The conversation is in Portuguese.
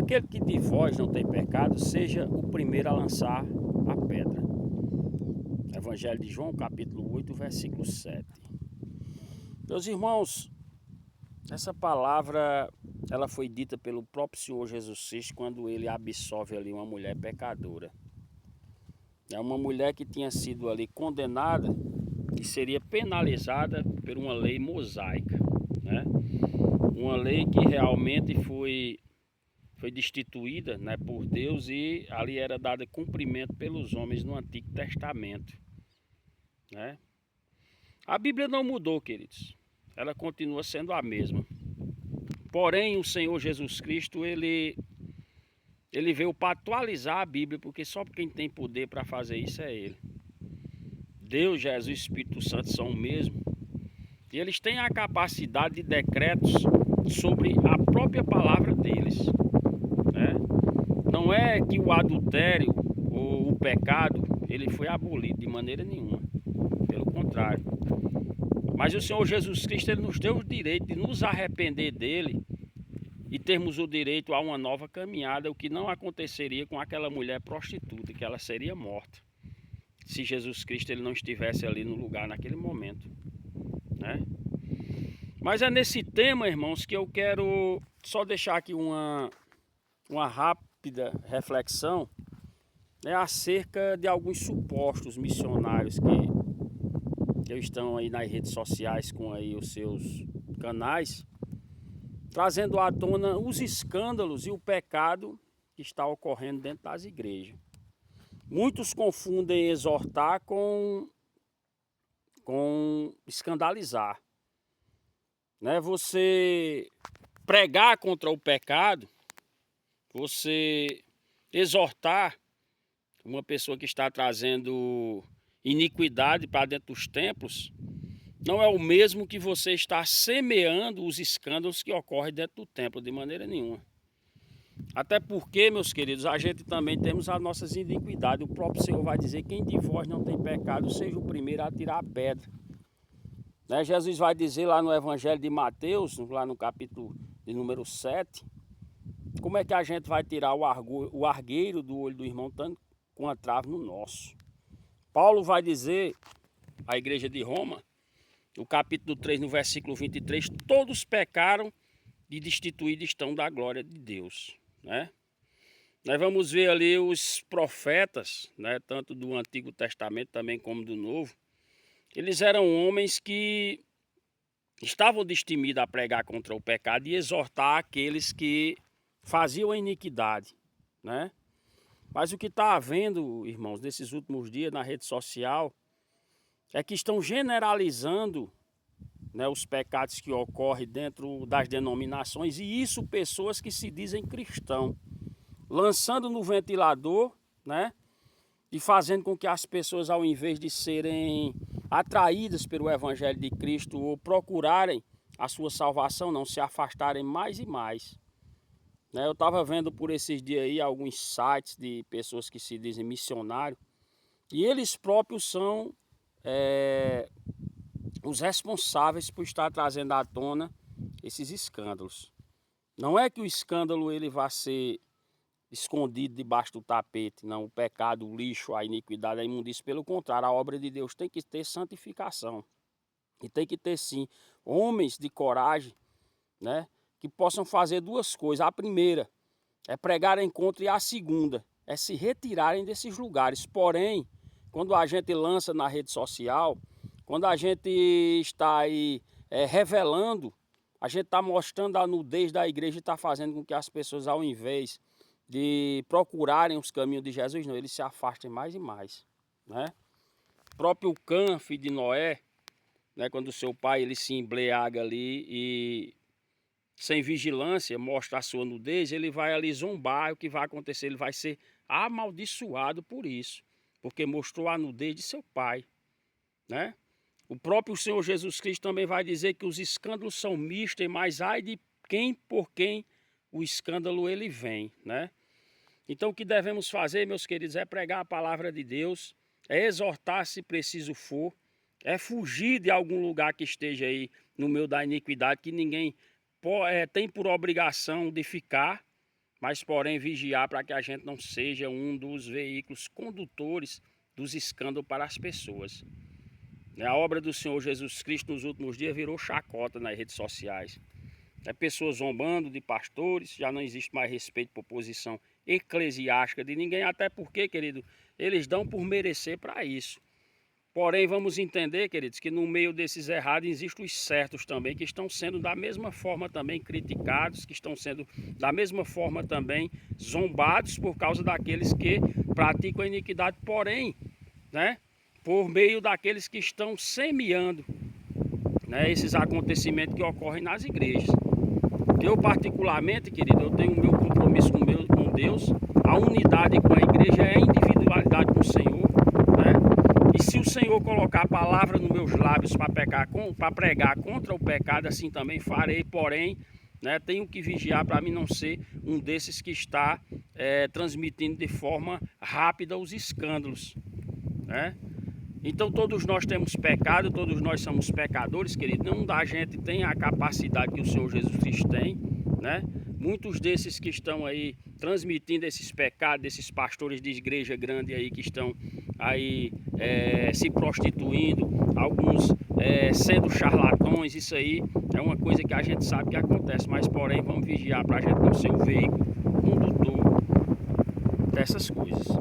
aquele que de vós não tem pecado, seja o primeiro a lançar a pedra. Evangelho de João, capítulo 8, versículo 7. Meus irmãos, essa palavra ela foi dita pelo próprio Senhor Jesus Cristo quando ele absolve ali uma mulher pecadora. É uma mulher que tinha sido ali condenada e seria penalizada por uma lei mosaica, né? Uma lei que realmente foi destituída, né, por Deus, e ali era dada cumprimento pelos homens no Antigo Testamento, né? A Bíblia não mudou, queridos. Ela continua sendo a mesma. Porém, o Senhor Jesus Cristo, ele veio para atualizar a Bíblia, porque só quem tem poder para fazer isso é Ele. Deus, Jesus e o Espírito Santo são o mesmo. E eles têm a capacidade de decretos sobre a própria palavra deles, né? Não é que o adultério ou o pecado ele foi abolido de maneira nenhuma. Pelo contrário. Mas o Senhor Jesus Cristo ele nos deu o direito de nos arrepender dele e termos o direito a uma nova caminhada, o que não aconteceria com aquela mulher prostituta, que ela seria morta, se Jesus Cristo ele não estivesse ali no lugar naquele momento, né? Mas é nesse tema, irmãos, que eu quero só deixar aqui uma rápida reflexão, né, acerca de alguns supostos missionários que estão aí nas redes sociais com aí os seus canais, trazendo à tona os escândalos e o pecado que está ocorrendo dentro das igrejas. Muitos confundem exortar com escandalizar, né? Você pregar contra o pecado, você exortar uma pessoa que está trazendo iniquidade para dentro dos templos, não é o mesmo que você estar semeando os escândalos que ocorrem dentro do templo, de maneira nenhuma. Até porque, meus queridos, a gente também temos as nossas iniquidades. O próprio Senhor vai dizer: quem de vós não tem pecado, seja o primeiro a tirar a pedra. Né? Jesus vai dizer lá no Evangelho de Mateus, lá no capítulo de número 7, como é que a gente vai tirar o argueiro do olho do irmão tanto com a trave no nosso. Paulo vai dizer à igreja de Roma, no capítulo 3, no versículo 23, todos pecaram e destituídos estão da glória de Deus, né? Nós vamos ver ali os profetas, né, tanto do Antigo Testamento também como do Novo. Eles eram homens que estavam destinados a pregar contra o pecado e exortar aqueles que faziam a iniquidade, né? Mas o que está havendo, irmãos, nesses últimos dias na rede social, é que estão generalizando, né, os pecados que ocorrem dentro das denominações, e isso pessoas que se dizem cristãos, lançando no ventilador, né, e fazendo com que as pessoas, ao invés de serem atraídas pelo Evangelho de Cristo ou procurarem a sua salvação, não se afastarem mais e mais. Eu estava vendo por esses dias aí alguns sites de pessoas que se dizem missionários, e eles próprios são os responsáveis por estar trazendo à tona esses escândalos. Não é que o escândalo ele vai ser escondido debaixo do tapete, não, o pecado, o lixo, a iniquidade, a imundícia. Pelo contrário, a obra de Deus tem que ter santificação. E tem que ter sim homens de coragem, né, que possam fazer duas coisas. A primeira é pregar em contra, e a segunda é se retirarem desses lugares. Porém, quando a gente lança na rede social, quando a gente está aí revelando, a gente está mostrando a nudez da igreja e está fazendo com que as pessoas, ao invés de procurarem os caminhos de Jesus, não, eles se afastem mais e mais, né? O próprio Cã, filho de Noé, né, quando o seu pai ele se embriaga ali e sem vigilância mostra a sua nudez, ele vai ali zombar. O que vai acontecer? Ele vai ser amaldiçoado por isso, porque mostrou a nudez de seu pai, né? O próprio Senhor Jesus Cristo também vai dizer que os escândalos são mistos, mas ai de quem por quem o escândalo ele vem, né? Então o que devemos fazer, meus queridos, é pregar a palavra de Deus, é exortar se preciso for, é fugir de algum lugar que esteja aí no meio da iniquidade, que ninguém tem por obrigação de ficar, mas porém vigiar para que a gente não seja um dos veículos condutores dos escândalos para as pessoas. A obra do Senhor Jesus Cristo nos últimos dias virou chacota nas redes sociais. Pessoas zombando de pastores, já não existe mais respeito por posição eclesiástica de ninguém, até porque, querido, eles dão por merecer para isso. Porém, vamos entender, queridos, que no meio desses errados existem os certos também, que estão sendo da mesma forma também criticados, que estão sendo da mesma forma também zombados por causa daqueles que praticam a iniquidade, porém, né, por meio daqueles que estão semeando, né, esses acontecimentos que ocorrem nas igrejas. Eu particularmente, querido, eu tenho o meu compromisso com Deus, a unidade com a igreja é a individualidade com o Senhor, né? E se o Senhor colocar a palavra nos meus lábios para pregar contra o pecado, assim também farei, porém, né, tenho que vigiar para mim não ser um desses que está transmitindo de forma rápida os escândalos, né? Então todos nós temos pecado, todos nós somos pecadores, querido. Não da gente tem a capacidade que o Senhor Jesus Cristo tem, né? Muitos desses que estão aí transmitindo esses pecados, desses pastores de igreja grande aí que estão aí se prostituindo, alguns sendo charlatões, isso aí é uma coisa que a gente sabe que acontece, mas porém vamos vigiar para a gente não ser o veículo condutor dessas coisas.